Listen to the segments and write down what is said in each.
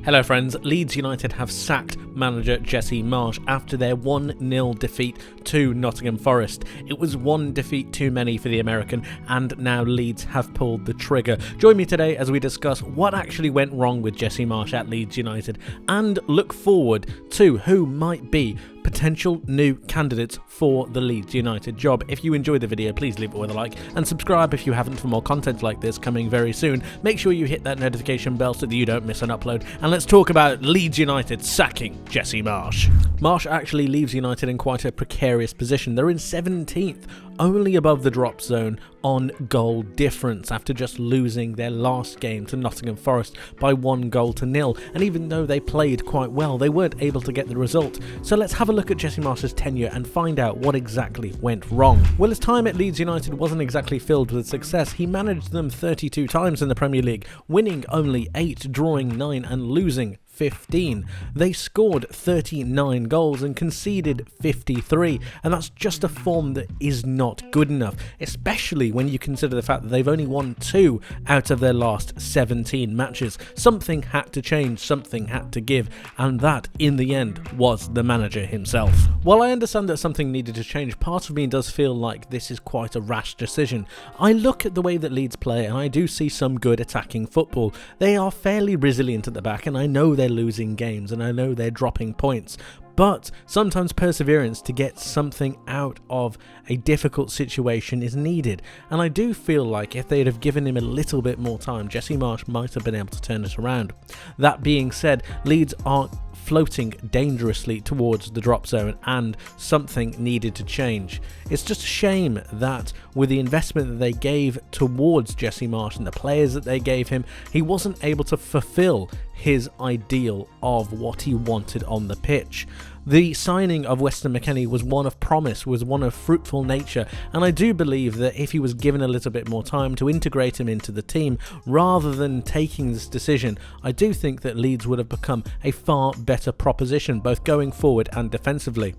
Hello friends, Leeds United have sacked manager Jesse Marsch after their 1-0 defeat to Nottingham Forest. It was one defeat too many for the American, and now Leeds have pulled the trigger. Join me today as we discuss what actually went wrong with Jesse Marsch at Leeds United and look forward to who might be potential new candidates for the Leeds United job. If you enjoyed the video, please leave it with a like and subscribe if you haven't for more content like this coming very soon. Make sure you hit that notification bell so that you don't miss an upload. And let's talk about Leeds United sacking Jesse Marsch. Marsch actually leaves United in quite a precarious position. They're in 17th, only above the drop zone on goal difference after just losing their last game to Nottingham Forest by 1-0. And even though they played quite well, they weren't able to get the result. So let's have a look at Jesse Marsch's tenure and find out what exactly went wrong. Well, his time at Leeds United wasn't exactly filled with success. He managed them 32 times in the Premier League, winning only 8, drawing 9 and losing 15. They scored 39 goals and conceded 53, and that's just a form that is not good enough, especially when you consider the fact that they've only won 2 out of their last 17 matches. Something had to change, something had to give, and that in the end was the manager himself. While I understand that something needed to change, part of me does feel like this is quite a rash decision. I look at the way that Leeds play and I do see some good attacking football. They are fairly resilient at the back, and I know they're losing games and I know they're dropping points, but sometimes perseverance to get something out of a difficult situation is needed, and I do feel like if they'd have given him a little bit more time, Jesse Marsch might have been able to turn it around. That being said, Leeds are floating dangerously towards the drop zone and something needed to change. It's just a shame that with the investment that they gave towards Jesse Marsch and the players that they gave him, he wasn't able to fulfill his ideal of what he wanted on the pitch. The signing of Weston McKennie was one of promise, was one of fruitful nature, and I do believe that if he was given a little bit more time to integrate him into the team, rather than taking this decision, I do think that Leeds would have become a far better proposition, both going forward and defensively.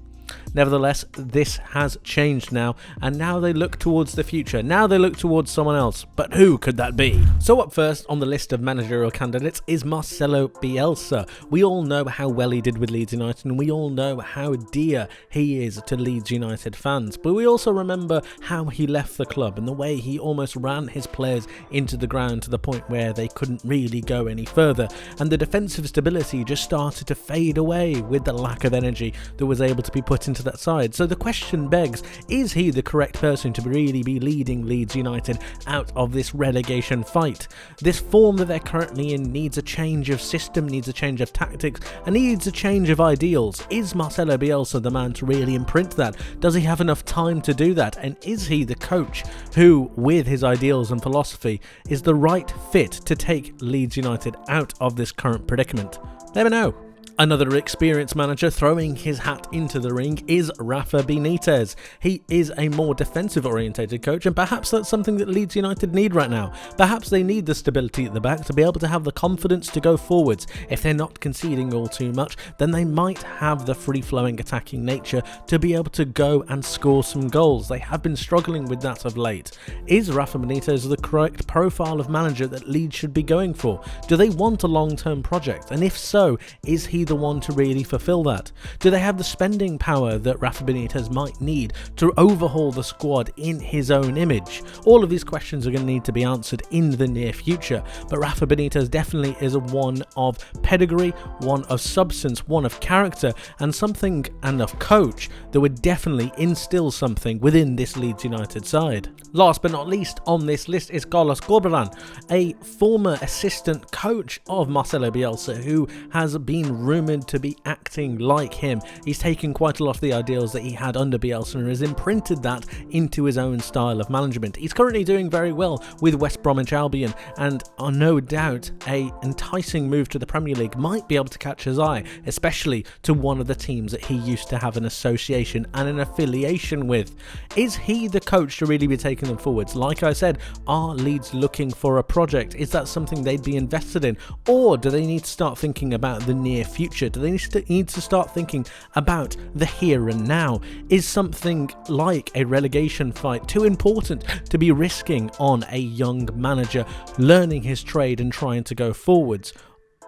Nevertheless, this has changed now, and now they look towards the future. Now they look towards someone else, but who could that be? So up first on the list of managerial candidates is Marcelo Bielsa. We all know how well he did with Leeds United, and we all know how dear he is to Leeds United fans, but we also remember how he left the club and the way he almost ran his players into the ground to the point where they couldn't really go any further, and the defensive stability just started to fade away with the lack of energy that was able to be put into that side. So the question begs, is he the correct person to really be leading Leeds United out of this relegation fight? This form that they're currently in needs a change of system, needs a change of tactics, and needs a change of ideals. Is Marcelo Bielsa the man to really imprint that? Does he have enough time to do that? And is he the coach who, with his ideals and philosophy, is the right fit to take Leeds United out of this current predicament? Never know. Another experienced manager throwing his hat into the ring is Rafa Benitez. He is a more defensive orientated coach, and perhaps that's something that Leeds United need right now. Perhaps they need the stability at the back to be able to have the confidence to go forwards. If they're not conceding all too much, then they might have the free-flowing attacking nature to be able to go and score some goals. They have been struggling with that of late. Is Rafa Benitez the correct profile of manager that Leeds should be going for? Do they want a long-term project? And if so, is he the one to really fulfill that? Do they have the spending power that Rafa Benitez might need to overhaul the squad in his own image? All of these questions are going to need to be answered in the near future, but Rafa Benitez definitely is one of pedigree, one of substance, one of character, and something and of coach that would definitely instill something within this Leeds United side. Last but not least on this list is Carlos Corberán, a former assistant coach of Marcelo Bielsa who has been rumoured to be acting like him. He's taken quite a lot of the ideals that he had under Bielsa and has imprinted that into his own style of management. He's currently doing very well with West Bromwich Albion, and no doubt a enticing move to the Premier League might be able to catch his eye, especially to one of the teams that he used to have an association and an affiliation with. Is he the coach to really be taking them forwards? Like I said, are Leeds looking for a project? Is that something they'd be invested in, or do they need to start thinking about the near future? Do they need to start thinking about the here and now? Is something like a relegation fight too important to be risking on a young manager learning his trade and trying to go forwards?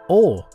Or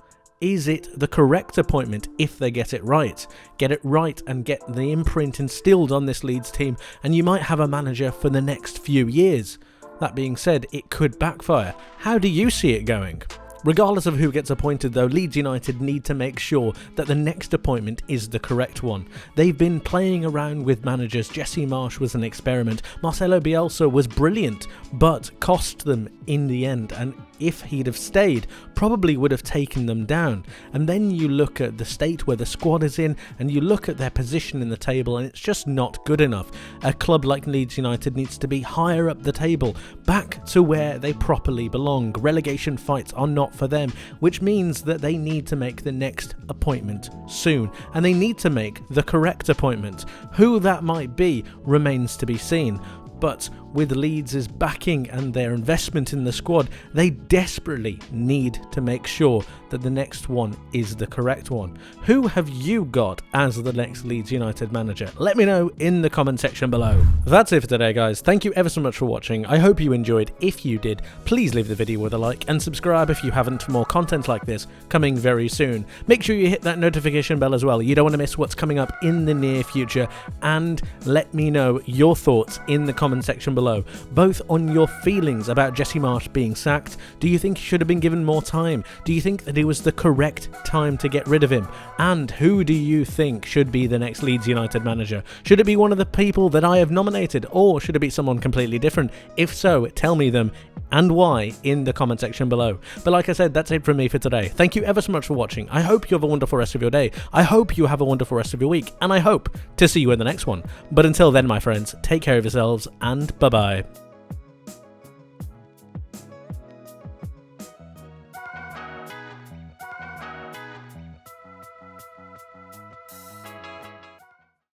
is it the correct appointment if they get it right? Get it right and get the imprint instilled on this Leeds team, and you might have a manager for the next few years. That being said, it could backfire. How do you see it going? Regardless of who gets appointed though, Leeds United need to make sure that the next appointment is the correct one. They've been playing around with managers. Jesse Marsch was an experiment. Marcelo Bielsa was brilliant, but cost them in the end, and if he'd have stayed, probably would have taken them down. And then you look at the state where the squad is in, and you look at their position in the table, and it's just not good enough. A club like Leeds United needs to be higher up the table, back to where they properly belong. Relegation fights are not for them, which means that they need to make the next appointment soon, and they need to make the correct appointment. Who that might be remains to be seen. But with Leeds' backing and their investment in the squad, they desperately need to make sure that the next one is the correct one. Who have you got as the next Leeds United manager? Let me know in the comment section below. That's it for today, guys. Thank you ever so much for watching. I hope you enjoyed. If you did, please leave the video with a like and subscribe if you haven't for more content like this coming very soon. Make sure you hit that notification bell as well. You don't want to miss what's coming up in the near future, and let me know your thoughts in the comment section below, both on your feelings about Jesse Marsch being sacked. Do you think he should have been given more time? Do you think that it was the correct time to get rid of him? And who do you think should be the next Leeds United manager? Should it be one of the people that I have nominated, or should it be someone completely different? If so, tell me them and why in the comment section below. But like I said, that's it from me for today. Thank you ever so much for watching. I hope you have a wonderful rest of your day. I hope you have a wonderful rest of your week, and I hope to see you in the next one. But until then, my friends, take care of yourselves, and bye-bye.